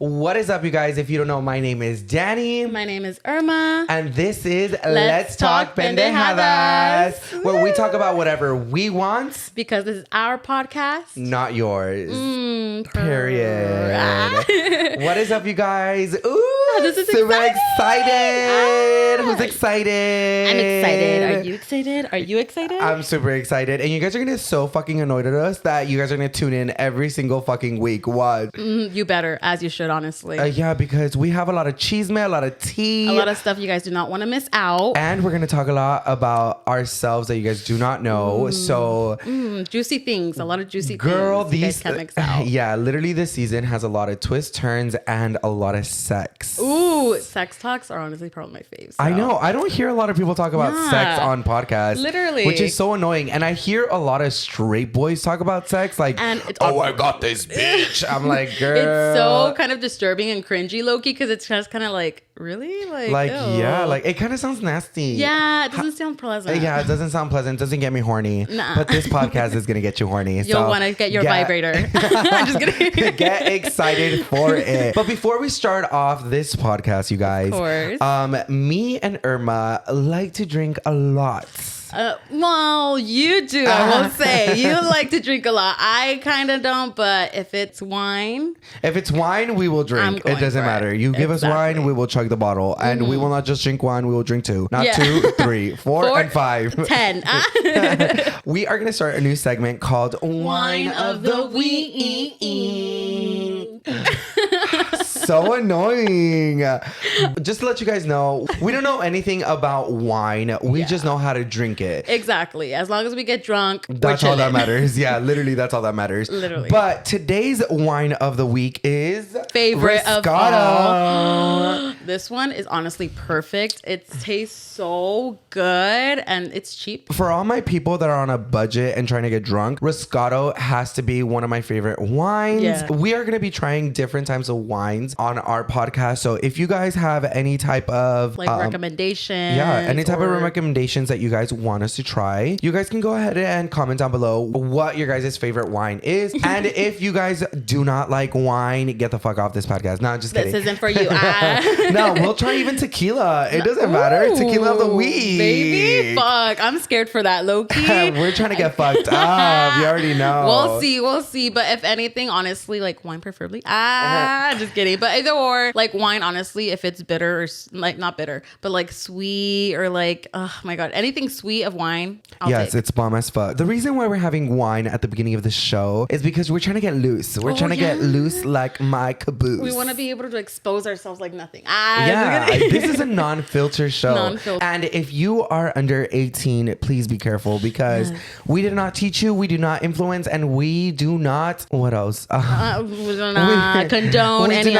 What is up, you guys? If you don't know, my name is Danny. My name is Irma. And this is Let's Talk Pendejadas, where we talk about whatever we want. Because this is our podcast. Not yours. Period. What is up, you guys? Ooh, this is super exciting. excited. Who's excited? I'm excited. Are you excited? Are you excited? I'm super excited. And you guys are going to get so fucking annoyed at us that you guys are going to tune in every single fucking week. What? You better, as you should, honestly. Yeah, because we have a lot of chisme, a lot of tea. A lot of stuff you guys do not want to miss out. And we're going to talk a lot about ourselves that you guys do not know. So, juicy things. A lot of juicy girl, things you guys can't mix out. Yeah, literally this season has a lot of twists, turns, and a lot of sex. Ooh, sex talks are honestly probably my faves. So. I know. I don't hear a lot of people talk about sex on podcasts. Literally. Which is so annoying. And I hear a lot of straight boys talk about sex. Like, and it's I got this bitch. I'm like, girl. It's so kind of disturbing and cringy, low-key, because it's just kind of like, really? Like ew. Yeah, like it kind of sounds nasty. Yeah, it doesn't sound pleasant. Yeah, it doesn't sound pleasant. It doesn't get me horny. Nah. But this podcast is going to get you horny. You'll want to get your vibrator. I'm just kidding. Get excited for it. But before we start off this podcast, you guys, of course. Me and Irma like to drink a lot. Well, you do, I will say. You like to drink a lot. I kind of don't, but if it's wine... If it's wine, we will drink. It doesn't matter. You give us wine, we will chug the bottle. And we will not just drink one, we will drink two. Not 2, 3, 4, and 5. 10. We are going to start a new segment called Wine of the Week. So annoying. Just to let you guys know, we don't know anything about wine. We just know how to drink it. Exactly. As long as we get drunk, that's all that matters. Yeah, literally, that's all that matters. Literally. But today's wine of the week is favorite Riscata. of all. This one is honestly perfect. It tastes so good and it's cheap. For all my people that are on a budget and trying to get drunk, Riscata has to be one of my favorite wines. Yeah. We are going to be trying different types of wines on our podcast. So if you guys have any type of recommendations, any type of recommendations that you guys want us to try, you guys can go ahead and comment down below what your guys' favorite wine is. And if you guys do not like wine, get the fuck off this podcast. No, just kidding. This isn't for you. No, we'll try even tequila. It doesn't matter. Tequila of the week. Baby, fuck. I'm scared for that, low-key. We're trying to get fucked up. You already know. We'll see. But if anything, honestly, like wine preferably. Just kidding. But either or, like wine, honestly, if it's bitter or like not bitter, but like sweet or like, oh my God, anything sweet of wine. Yes, it's bomb as fuck. The reason why we're having wine at the beginning of the show is because we're trying to get loose. We're trying to get loose like my caboose. We want to be able to expose ourselves like nothing. This is a non-filter show. Non-filter. And if you are under 18, please be careful because we did not teach you, we do not influence, and we do not, what else? We do not condone any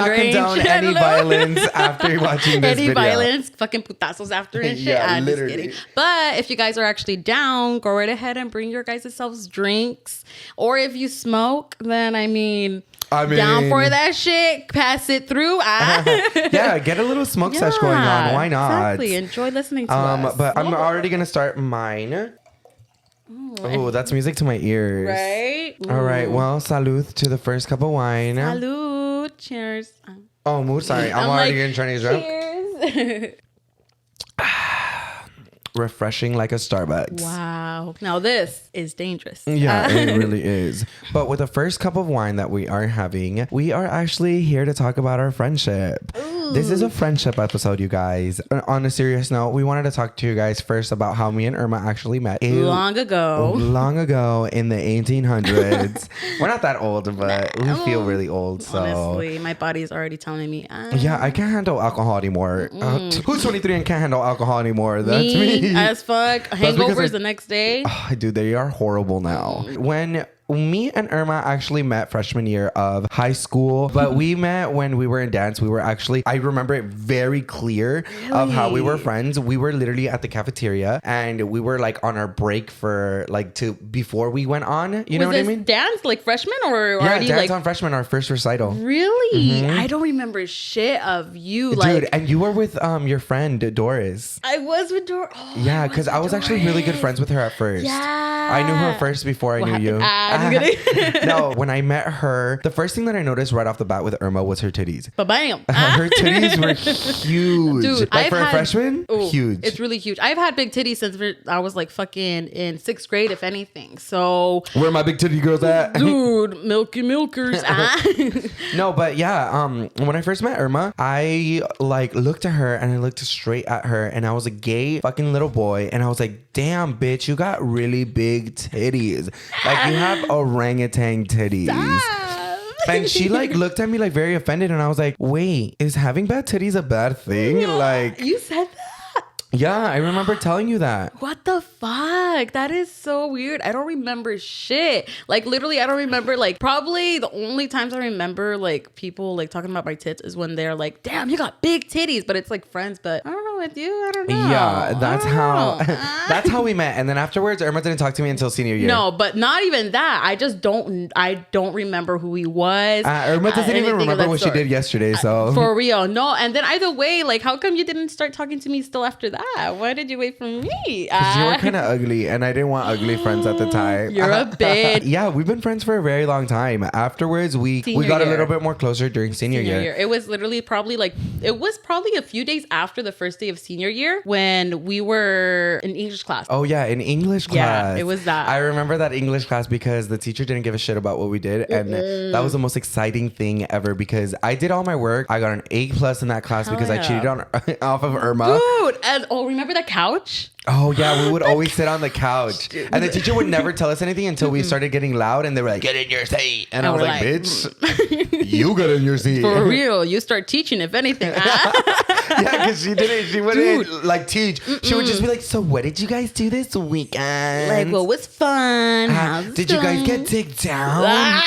violence after watching this video. Any violence, fucking putazos after and shit. Yeah, literally. Just kidding. But if you guys are actually down, go right ahead and bring your guys' selves drinks. Or if you smoke, then I mean down for that shit, pass it through. Yeah, get a little smoke sesh going on. Why not? Exactly. Enjoy listening to us. But I'm already going to start mine. Oh, that's music to my ears. Right? All right. Well, salud to the first cup of wine. Salud. Cheers. Oh, mood. Sorry. I'm already getting trying to get drunk. Cheers. Refreshing like a Starbucks. Wow. Now this is dangerous. Yeah, it really is. But with the first cup of wine that we are having, we are actually here to talk about our friendship. Ooh. This is a friendship episode, you guys. On a serious note, we wanted to talk to you guys first about how me and Irma actually met. Long ago in the 1800s. We're not that old, but we feel really old. So honestly, my body is already telling me. Yeah, I can't handle alcohol anymore. Who's 23 and can't handle alcohol anymore? That's me. As fuck. Hangovers the next day. Oh, dude, they are horrible now. When me and Irma actually met freshman year of high school, but we met when we were in dance. We were actually, I remember it very clear of how we were friends. We were literally at the cafeteria and we were like on our break for like before we went on. You know what I mean? Dance like freshman or yeah, dance on freshman, our first recital. Really? I don't remember shit of you. Dude, and you were with your friend Doris. I was with Doris. Yeah, because I was actually really good friends with her at first. Yeah. I knew her first before I knew you. I'm kidding. No, when I met her, the first thing that I noticed right off the bat with Irma was her titties. But bam. Her titties were huge. Dude, like for a freshman, huge. It's really huge. I've had big titties since I was like fucking in 6th grade, if anything. So where my big titty girls at? Dude, milky milkers. No, but yeah, when I first met Irma, I like looked at her and I looked straight at her and I was a gay fucking little boy and I was like, damn bitch, you got really big titties. Like you have orangutan titties. And she like looked at me like very offended and I was like, wait, is having bad titties a bad thing? Like you said that? Yeah, I remember telling you that. What the fuck? That is so weird. I don't remember shit. Like literally, I don't remember. Like probably the only times I remember like people like talking about my tits is when they're like, "Damn, you got big titties," but it's like friends. But I don't know with you. I don't know. Yeah, that's how we met. And then afterwards, Irma didn't talk to me until senior year. No, but not even that. I don't remember who he was. Irma doesn't even remember what she did yesterday. So for real, no. And then either way, like, how come you didn't start talking to me still after that? Why did you wait for me? Because you were kind of ugly and I didn't want ugly friends at the time. You're a bitch. Yeah, we've been friends for a very long time. Afterwards, we got a little bit more closer during senior year. It was literally probably a few days after the first day of senior year when we were in English class. Oh yeah, in English class. Yeah, it was that. I remember that English class because the teacher didn't give a shit about what we did. And that was the most exciting thing ever because I did all my work. I got an A+ in that class because I cheated off of Irma. Dude, and remember the couch? Oh yeah, we would always sit on the couch. And the teacher would never tell us anything until we started getting loud and they were like, get in your seat. And I was like, bitch, you get in your seat. For real, you start teaching if anything. Yeah, because she wouldn't like teach. She would just be like, so what did you guys do this weekend? Like, what was fun? Did you guys get ticked down?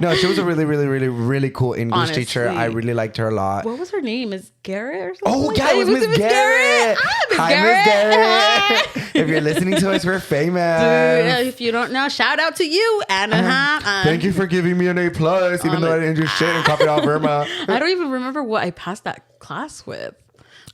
No, she was a really, really, really, really cool English teacher. I really liked her a lot. What was her name? Miss Garrett or something? Oh, yeah, it was Miss Garrett. Hi, Miss Garrett. If you're listening to us, we're famous. Dude, if you don't know, shout out to you, Anna. Thank you for giving me an A+, even though I didn't do shit and copied off Irma. I don't even remember what I passed that class with.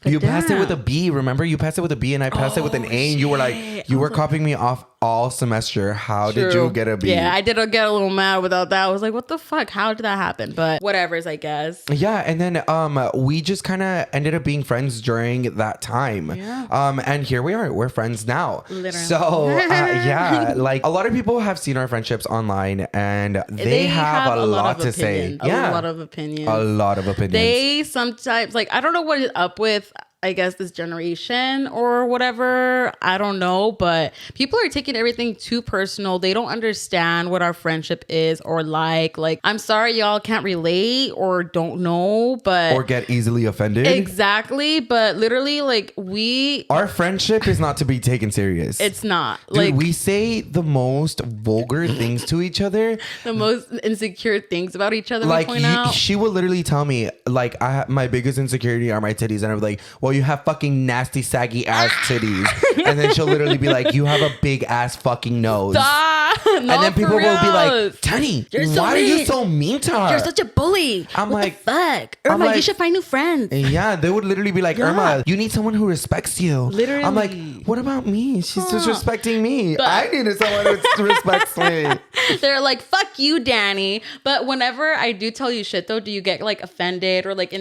But you passed it with a B. Remember, you passed it with a B and I passed it with an A. And you were like, you were copying me off all semester. How did you get a B? Yeah, I did get a little mad without that. I was like, what the fuck? How did that happen? But whatever's, I guess. Yeah, and then we just kind of ended up being friends during that time. Yeah. And here we are. We're friends now. Literally. So yeah, like a lot of people have seen our friendships online and they have a lot to say. Yeah. A lot of opinions. A lot of opinions. They sometimes, like, I don't know what is up with, I guess, this generation or whatever. I don't know, but people are taking everything too personal. They don't understand what our friendship is or like, I'm sorry y'all can't relate or don't know, but or get easily offended. Exactly. But literally, like, our friendship is not to be taken serious. It's not. Dude, like, we say the most vulgar things to each other, the most insecure things about each other. Like, she will literally tell me, like, my biggest insecurity are my titties, and I'm like, well, you have fucking nasty saggy ass titties. And then she'll literally be like, you have a big ass fucking nose. And then people will be like, Tony, why are you so mean to her? You're such a bully. I'm what like, the fuck? Irma, you should find new friends. Yeah, they would literally be like, Irma, you need someone who respects you. Literally. I'm like, what about me? She's disrespecting me. I needed someone who respects me. They're like, fuck you, Danny. But whenever I do tell you shit though, do you get like offended or like do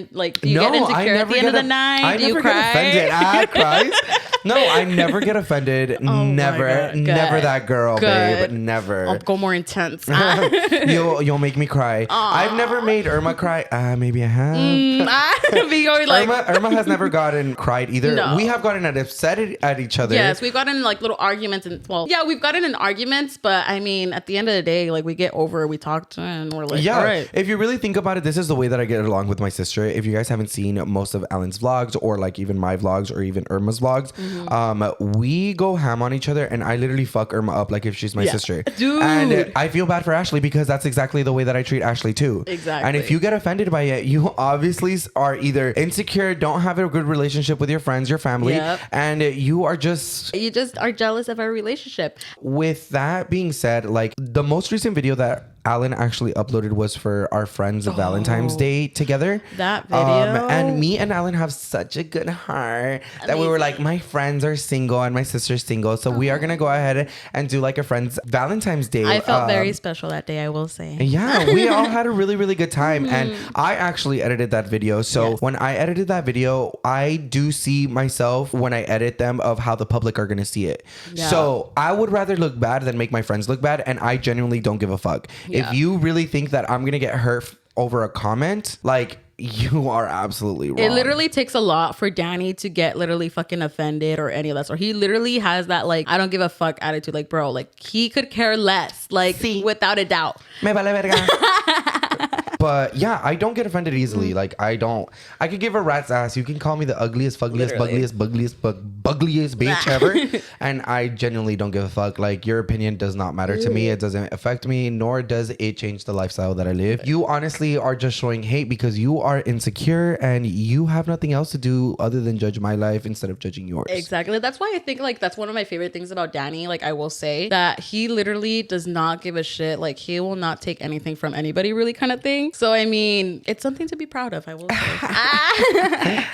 you get insecure at the end of the night? Do you cry? Offended. I cry. No, I never get offended. Never that girl, babe. Never. I'll go more intense. You'll make me cry. I've never made Irma cry. Maybe I have. Be going like Irma has never gotten cried either. No. We have gotten upset at each other. Yes, we've gotten like little arguments we've gotten in arguments, but I mean, at the end of the day, like we get over it, we talk to and we're like, all right. If you really think about it, this is the way that I get along with my sister. If you guys haven't seen most of Alan's vlogs or like even my vlogs or even Irma's vlogs, we go ham on each other and I literally fuck Irma up like if she's my sister. Dude. And I feel bad for Ashley because that's exactly the way that I treat Ashley too. Exactly. And if you get offended by it, you obviously are either insecure, don't have a good relationship with your friends, your family, and you just are jealous of our relationship. With that being said, like the most recent video that Alan actually uploaded was for our friends' Valentine's Day together. That video. And me and Alan have such a good heart that we were like, my friends are single and my sister's single. So we are going to go ahead and do like a friend's Valentine's Day. I felt very special that day, I will say. Yeah, we all had a really, really good time. And I actually edited that video. So when I edited that video, I do see myself when I edit them of how the public are going to see it. Yeah. So I would rather look bad than make my friends look bad. And I genuinely don't give a fuck. Yeah. If you really think that I'm going to get hurt over a comment, like, you are absolutely wrong. It literally takes a lot for Danny to get literally fucking offended or any of that. So he literally has that like, I don't give a fuck attitude. Like, bro, like he could care less, like without a doubt. Me vale verga. But yeah, I don't get offended easily. Like I could give a rat's ass. You can call me the ugliest, fuggliest, bugliest bitch ever. And I genuinely don't give a fuck. Like your opinion does not matter to me. It doesn't affect me, nor does it change the lifestyle that I live. You honestly are just showing hate because you are insecure and you have nothing else to do other than judge my life instead of judging yours. Exactly. That's why I think like that's one of my favorite things about Danny. Like I will say that he literally does not give a shit. Like he will not take anything from anybody really kind of thing. So I mean, it's something to be proud of, I will say.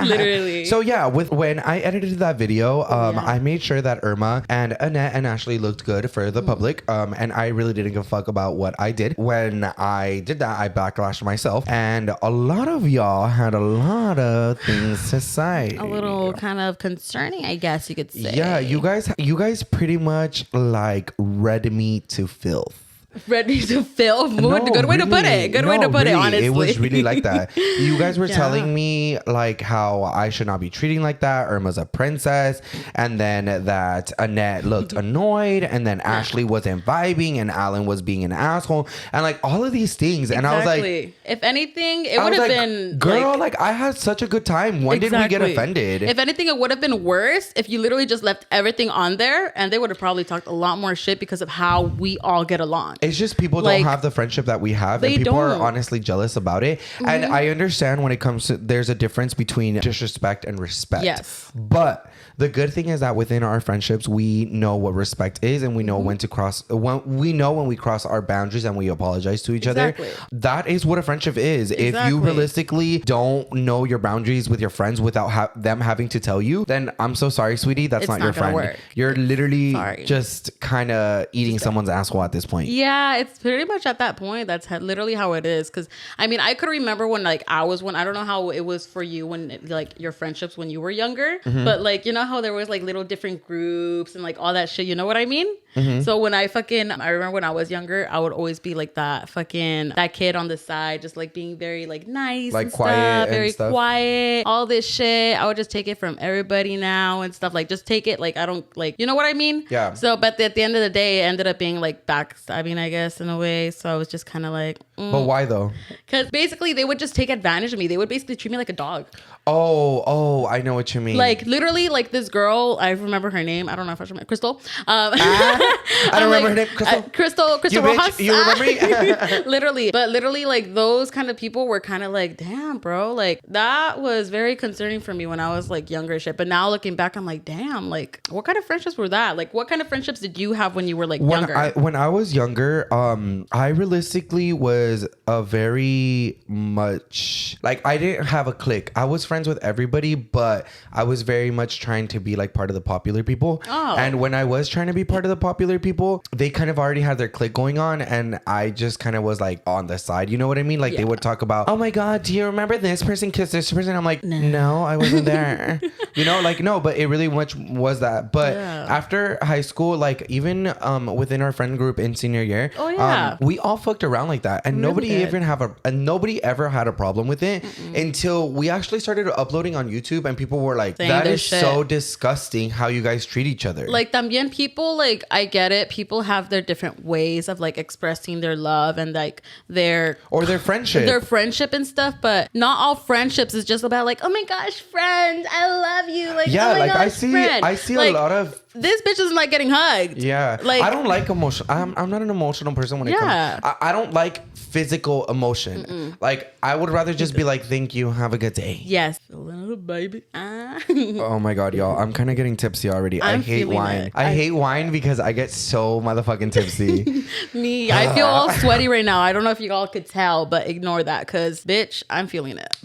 Literally. So yeah, when I edited that video, I made sure that Irma and Annette and Ashley looked good for the public. And I really didn't give a fuck about what I did. When I did that, I backlashed myself. And a lot of y'all had a lot of things to say. A little kind of concerning, I guess you could say. Yeah, you guys pretty much like read me to filth. Ready to film. Good way to put it. Good way to put it, honestly. It was really like that. You guys were telling me like how I should not be treating like that. Irma's a princess. And then that Annette looked annoyed. And then Ashley wasn't vibing. And Alan was being an asshole. And like all of these things. And I was like, if anything, it would have been... Girl, like I had such a good time. When did we get offended? If anything, it would have been worse if you literally just left everything on there. And they would have probably talked a lot more shit because of how we all get along. It's just people don't have the friendship that we have, and people are honestly jealous about it. And I understand when it comes to there's a difference between disrespect and respect. Yes. But the good thing is that within our friendships, we know what respect is, and we know when to cross. When we cross our boundaries, and we apologize to each other. That is what a friendship is. If you realistically don't know your boundaries with your friends without them having to tell you, then I'm so sorry, sweetie. That's not your friend. Work. You're literally just kind of eating someone's asshole at this point. Yeah, it's pretty much at that point. That's literally how it is. Because I mean, I could remember when like I don't know how it was for you when like your friendships when you were younger, but like you know how there was like little different groups and like all that shit. You know what I mean? So when I remember when I was younger, I would always be like that kid on the side, just like being very like nice, like and quiet, stuff, very quiet, all this shit. I would just take it from everybody now and stuff. Like just take it like I don't like, you know what I mean? Yeah. So, but at the end of the day, it ended up being like backstabbing, I guess, in a way. So I was just kind of like, But why though? Because basically they would just take advantage of me. They would basically treat me like a dog. Oh, I know what you mean. Like literally, like this girl, I remember her name. I don't know if I remember Crystal. I don't remember her name. Crystal you Rojas. Bitch, you remember me? literally, like those kind of people were kind of like, damn, bro, like that was very concerning for me when I was like younger, shit. But now looking back, I'm like, damn, like what kind of friendships were that? Like what kind of friendships did you have when you were like younger? When I was younger, I realistically was a very much like I didn't have a clique. I was friends with everybody, but I was very much trying to be like part of the popular people. And when I was trying to be part of the popular people, they kind of already had their clique going on, and I just kind of was like on the side. You know what I mean? Like they would talk about, oh my god, do you remember this person kissed this person? I'm like, no, I wasn't there. You know, like no, but it really much was that. But after high school, like even within our friend group in senior year, we all fucked around like that, and nobody ever had a problem with it until we actually started uploading on YouTube, and people were like, that is so disgusting how you guys treat each other. Like también people, like I get it, people have their different ways of like expressing their love and like their friendship and stuff, but not all friendships is just about like, oh my gosh, friend, I love you, like oh my gosh, I see like, a lot of this bitch is like getting hugged. Yeah, like I don't like emotion. I'm not an emotional person when it comes. I don't like physical emotion. Like I would rather just be like, thank you, have a good day. Yes, a little baby. Oh my god, y'all! I'm kind of getting tipsy already. I I'm hate feeling wine. it. I hate wine because I get so motherfucking tipsy. Me, I feel all sweaty right now. I don't know if you all could tell, but ignore that because, bitch, I'm feeling it.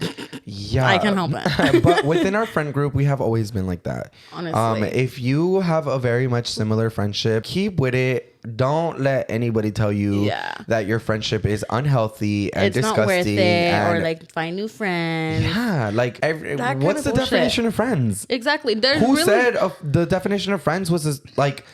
Yeah, I can't help it. But within our friend group, we have always been like that. Honestly. If you have a very much similar friendship, keep with it. Don't let anybody tell you that your friendship is unhealthy and it's disgusting. Not worth it, and, or like find new friends. Yeah, like what's the definition of friends? Exactly. Who said the definition of friends was like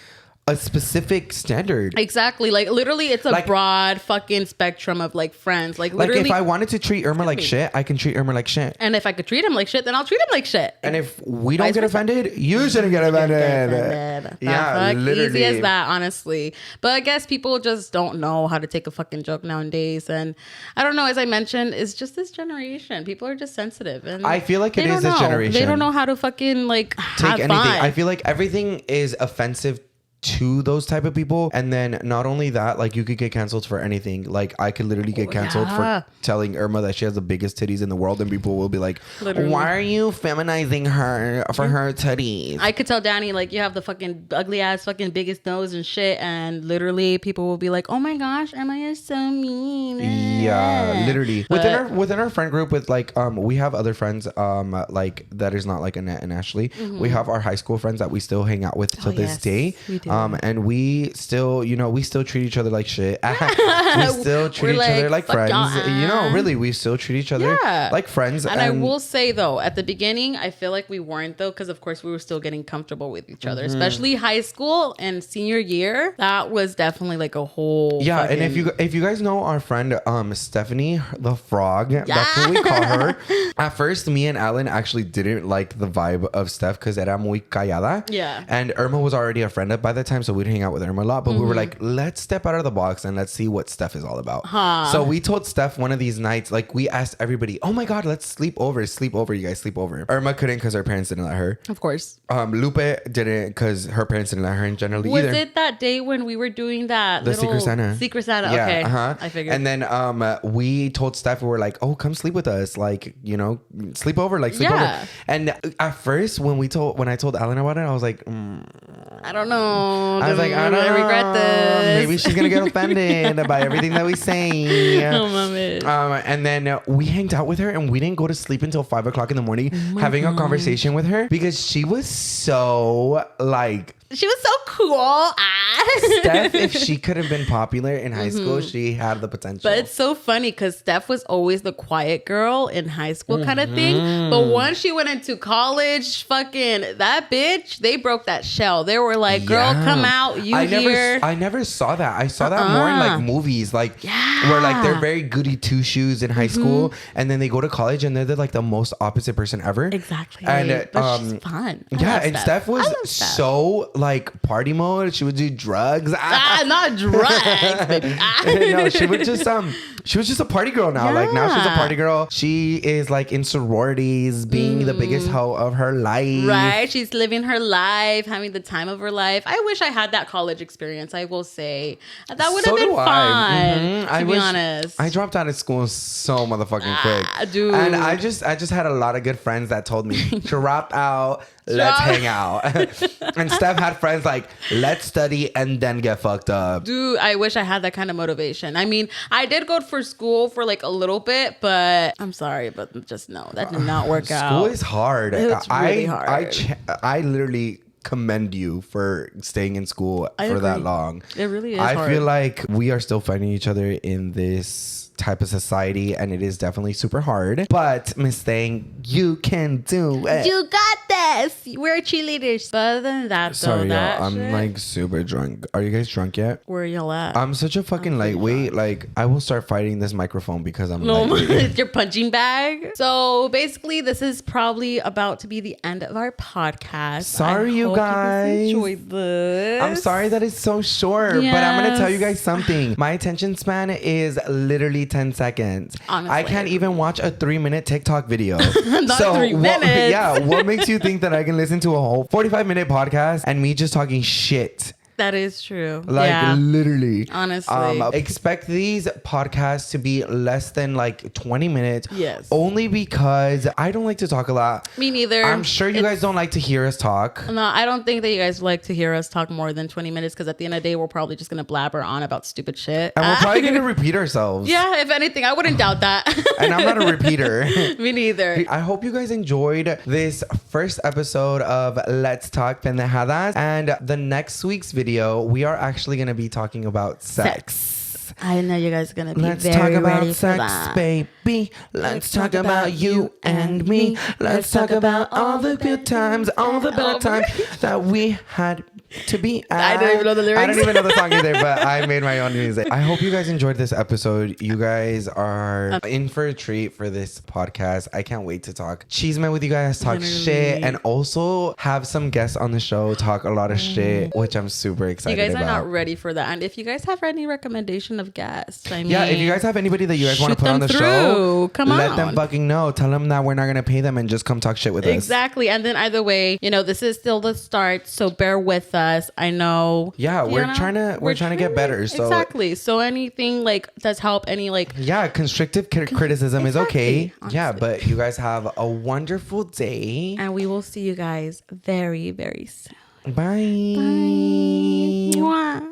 a specific standard? Exactly. Like literally, it's a broad fucking spectrum of like friends. Like literally, if I wanted to treat Irma like shit, I can treat Irma like shit. And if I could treat him like shit, then I'll treat him like shit. And if we don't get offended, you shouldn't get offended. Yeah, literally. Easy as that, honestly. But I guess people just don't know how to take a fucking joke nowadays. And I don't know, as I mentioned, it's just this generation. People are just sensitive. And I feel like it is this generation. They don't know how to fucking like take have anything. fun. I feel like everything is offensive to those type of people. And then not only that, like you could get canceled for anything. Like I could literally get canceled for telling Irma that she has the biggest titties in the world, and people will be like, why are you feminizing her for her titties? I could tell Danny like you have the fucking ugly ass fucking biggest nose and shit, and literally people will be like, oh my gosh, Irma is so mean. Yeah, literally. But within our friend group, with like we have other friends like that is not like Annette and Ashley. We have our high school friends that we still hang out with to this day. We do. And we still, we still treat each other like shit. We still treat each other like friends. Really, we still treat each other like friends. And I will say though, at the beginning, I feel like we weren't though, because of course we were still getting comfortable with each other, especially high school and senior year. That was definitely like a whole and if you guys know our friend Stephanie the Frog, that's what we call her. At first, me and Alan actually didn't like the vibe of Steph because era muy callada. Yeah. And Irma was already a friend by the time, so we'd hang out with Irma a lot. But we were like, let's step out of the box and let's see what Steph is all about. So we told Steph one of these nights, like we asked everybody, oh my God, let's sleep over, you guys sleep over. Irma couldn't because her parents didn't let her. Of course. Lupe didn't because her parents didn't let her in generally either. Was it that day when we were doing that? The Secret Santa. Secret Santa, yeah, okay. I figured. And then we told Steph, we were like, oh, come sleep with us. Like, sleep over, sleep over. And at first, when I told Alan about it, I was like, I don't know. I was like, I don't know. Regret this. Maybe she's gonna get offended by everything that we say. Oh, mama. And then we hanged out with her, and we didn't go to sleep until 5 o'clock in the morning, having a conversation with her because she was so like. She was so cool. Steph, if she could have been popular in high school, she had the potential. But it's so funny because Steph was always the quiet girl in high school kind of thing. But once she went into college, fucking that bitch, they broke that shell. They were like, girl, come out. I never saw that. I saw that more in like movies, like where like they're very goody two shoes in high school, and then they go to college and they're like the most opposite person ever. Exactly. And but she's fun. And Steph was so like party mode. She would do drugs. Not drugs, baby. No, she was just a party girl now. Like now she's a party girl. She is like in sororities, being the biggest hoe of her life. Right. She's living her life, having the time of her life. I wish I had that college experience, I will say. That would have been fun. To be honest. I dropped out of school so motherfucking quick. Dude. And I just had a lot of good friends that told me, drop out. Let's hang out. And Steph had friends like, let's study and then get fucked up. Dude, I wish I had that kind of motivation. I mean, I did go for school for like a little bit, but I'm sorry, but just no, that did not work out. School is hard. It's really hard. I literally commend you for staying in school for that long. It really is I feel like we are still finding each other in this type of society, and it is definitely super hard. But Miss Thang, you can do it. You got this. We're cheerleaders. But other than that, sorry, y'all, I'm like super drunk. Are you guys drunk yet? Where y'all at? I'm such a fucking lightweight. Like I will start fighting this microphone because I'm it's your punching bag. So basically, this is probably about to be the end of our podcast. Sorry, you guys. Enjoyed this. I'm sorry that it's so short, but I'm gonna tell you guys something. My attention span is literally 10 seconds. Honestly. I can't even watch a 3-minute TikTok video. Not 3 minutes. What makes you think that I can listen to a whole 45-minute podcast and me just talking shit That is true. Like yeah. literally. Honestly. Expect these podcasts to be less than like 20 minutes. Yes. Only because I don't like to talk a lot. Me neither. I'm sure you guys don't like to hear us talk. No, I don't think that you guys like to hear us talk more than 20 minutes because at the end of the day, we're probably just going to blabber on about stupid shit. And we're probably going to repeat ourselves. Yeah, if anything, I wouldn't doubt that. And I'm not a repeater. Me neither. I hope you guys enjoyed this first episode of Let's Talk Pendejadas. And the next week's video, we are actually going to be talking about sex. I know you guys are going to be Let's very talk about ready sex, for that. baby. Let's talk about you and me. Let's talk about all the good times, all the bad times that we had to be at. I don't even know the lyrics. I don't even know the song either, but I made my own music. I hope you guys enjoyed this episode. You guys are in for a treat for this podcast. I can't wait to talk cheeseman with you guys, talk shit, and also have some guests on the show talk a lot of shit, which I'm super You excited guys are about. not ready for that. And if you guys have any recommendation of guests, I mean, Yeah, if you guys have anybody that you guys want to shoot put on them the through. show, Come let on. them fucking know. Tell them that we're not going to pay them and just come talk shit with us. Exactly. And then either way, you know, this is still the start, so bear with us. I know. Yeah, you we're know, trying to get better. So exactly. So anything like does help. Any like yeah, constructive criticism is okay. Honestly. Yeah, but you guys have a wonderful day. and we will see you guys very, very soon. Bye. Bye. Mwah.